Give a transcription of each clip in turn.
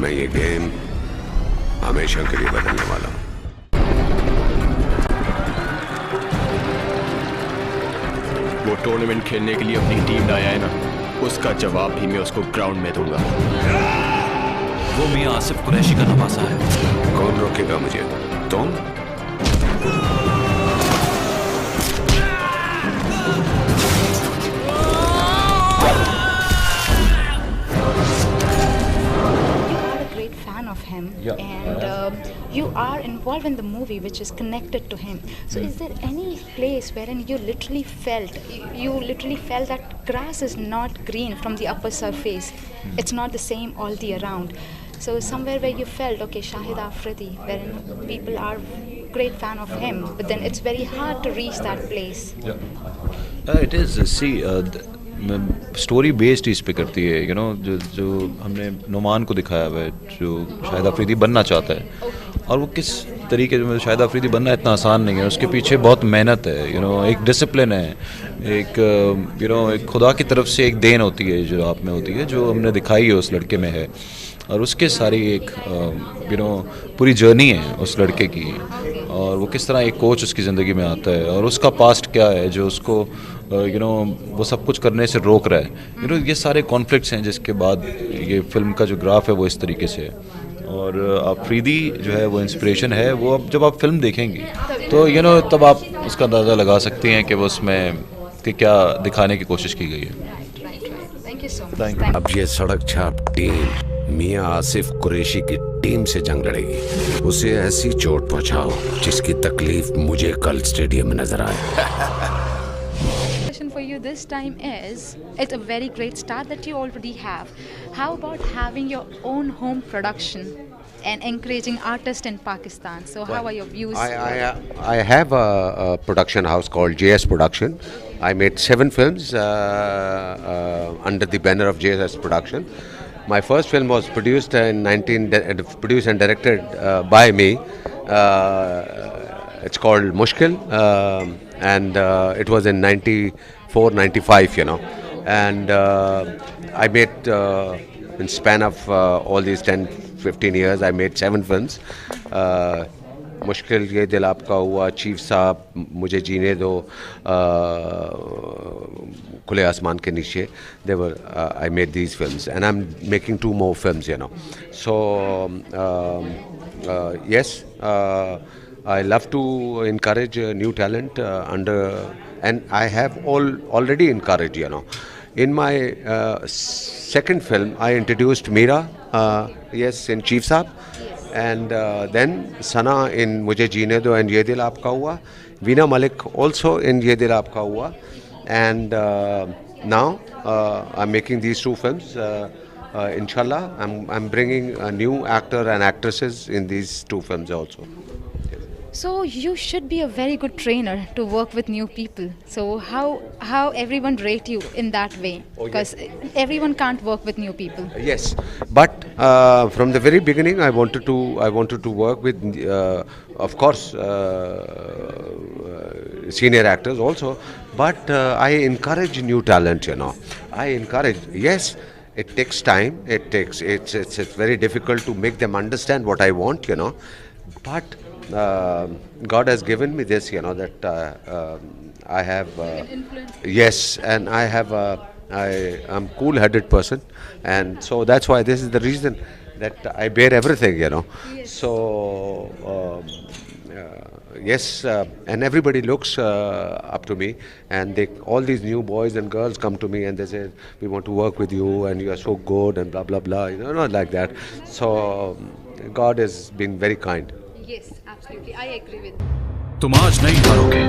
मैं ये गेम हमेशा के लिए बदलने वाला हूँ। वो टूर्नामेंट खेलने के लिए अपनी टीम लाया है ना, उसका जवाब भी मैं उसको ग्राउंड में दूंगा। वो मियां आसिफ कुरैशी का नवासा है। कौन रोकेगा मुझे? तुम? Him and you are involved in the movie which is connected to him, so is there any place wherein you literally felt that grass is not green from the upper surface, it's not the same all the around, so somewhere where you felt okay, Shahid Afridi, wherein people are great fan of him, but then it's very hard to reach that place. It is, see, story based इस पे करती है, you know, जो हमने नुमान को दिखाया हुआ है, जो शाहिद अफरीदी बनना चाहता है, और वो किस तरीके से, शाहिद अफरीदी बनना इतना आसान नहीं है, उसके पीछे बहुत मेहनत है, यू नो, एक डिसिप्लिन है, एक यू नो, एक खुदा की तरफ से एक देन होती है जो आप में होती है, जो हमने दिखाई है उस लड़के में है, और उसके सारी एक यू नो पूरी जर्नी है उस लड़के की, और वो किस तरह एक कोच उसकी ज़िंदगी में आता है, और उसका पास्ट क्या है जो उसको यू नो वो सब कुछ करने से रोक रहा है, यू नो, ये सारे कॉन्फ्लिक्ट्स हैं, जिसके बाद ये फिल्म का जो ग्राफ है वो इस तरीके से है। और अफरीदी जो है वो इंस्पिरेशन है, वो अब जब आप फिल्म देखेंगी तो यू नो तब आप उसका अंदाज़ा लगा सकती हैं कि वो उसमें कि क्या दिखाने की कोशिश की गई है। अब ये सड़क छाप टीम मियां आसिफ कुरैशी की टीम से जंग लड़ेगी। उसे ऐसी चोट पहुंचाओ जिसकी तकलीफ मुझे कल स्टेडियम में नजर आए। For you this time is, it's a very great start that you already have. How about having your own home production and encouraging artists in Pakistan? So how are your views? I have a production house called JS Production. I made 7 films under the banner of JS Production. My first film was produced produced and directed by me. It's called Mushkil, and it was in 94-95, you know. And I made, in span of all these 10-15 years, I made 7 films. मुश्किल, ये दिल आपका हुआ, chief साहब, मुझे जीने दो, खुले आसमान के नीचे. I made these films, and I'm making 2 more films, you know. So yes, I love to encourage new talent and I have already encouraged, you know. In my second film, I introduced Meera, yes, in Chief Saab. And then Sana in Mujhe Jeene Do and Ye Dil Aapka Hua. Veena Malik also in Ye Dil Aapka Hua. And now I'm making these 2 films. Inshallah, I'm bringing a new actor and actresses in these 2 films also. So you should be a very good trainer to work with new people. So how everyone rate you in that way? Because everyone can't work with new people. Yes, but from the very beginning, I wanted to work with, of course, senior actors also. But I encourage new talent. You know, I encourage. Yes, it takes time. It's very difficult to make them understand what I want. You know, but God has given me this, you know, that I have, yes, and I have, I'm cool-headed person, and so that's why this is the reason that I bear everything, you know. Yes. So yes, and everybody looks up to me, and all these new boys and girls come to me and they say, we want to work with you, and you are so good, and blah blah blah, you know, not like that. So God has been very kind. Yes, absolutely. I agree with. तुम आज नहीं हारोगे।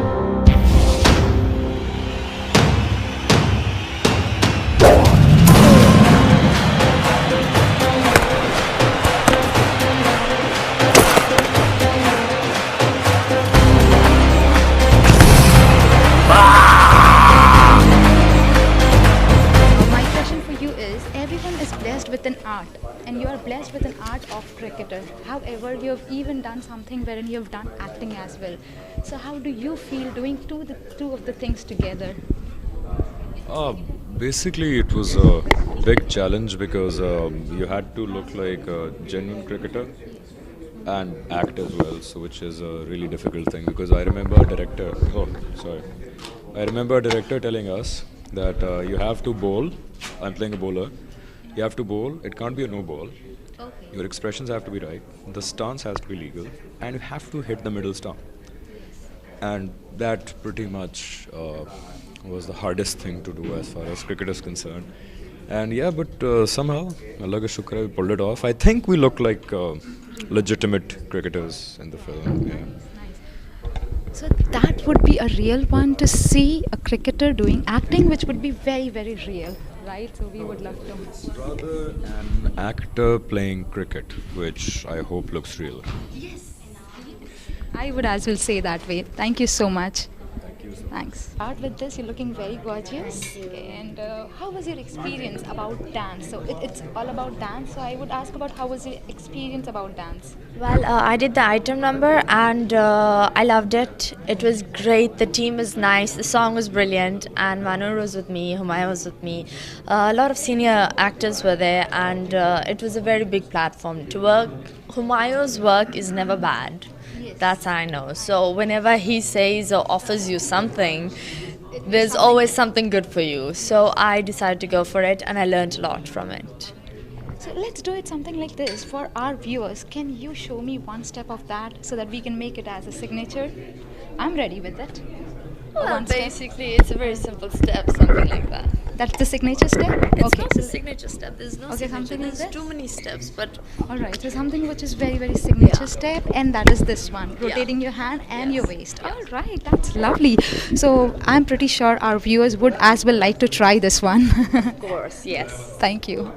With an art, and you are blessed with an art of cricketer. However, you have even done something wherein you have done acting as well. So how do you feel doing two of the things together? Basically, it was a big challenge because you had to look like a genuine cricketer and act as well, so which is a really difficult thing because I remember a director. Oh, sorry. I remember a director telling us that you have to bowl. I'm playing a bowler. You have to bowl. It can't be a no ball. Okay. Your expressions have to be right. The stance has to be legal, and you have to hit the middle stump. And that pretty much was the hardest thing to do as far as cricket is concerned. And yeah, but somehow, Allah ka shukr, we pulled it off. I think we look like legitimate cricketers in the film. Yeah. So that would be a real one to see a cricketer doing acting, which would be very, very real, right? So we would love to. Rather an actor playing cricket, which I hope looks real. I would as well say that way. Thank you so much. Thanks. Start with this. You're looking very gorgeous. And how was your experience about dance? So it's all about dance. So I would ask about how was your experience about dance? Well, I did the item number and I loved it. It was great. The team was nice. The song was brilliant. And Manur was with me. Humayun was with me. A lot of senior actors were there, and it was a very big platform to work. Humayun's work is never bad. That's I know. So whenever he says or offers you something, there's always something good for you. So I decided to go for it, and I learned a lot from it. So let's do it something like this. For our viewers, can you show me one step of that so that we can make it as a signature? I'm ready with it. Well, One step. basically, it's a very simple step, something like that. That's the signature step? It's not a signature step. There's no Okay, signature. something like There's this? too many steps, but Alright, so something which is very, very signature Yeah. step, and that is this one, rotating your hand and your waist. Alright, that's lovely. So I'm pretty sure our viewers would as well like to try this one. of course, yes. Thank you.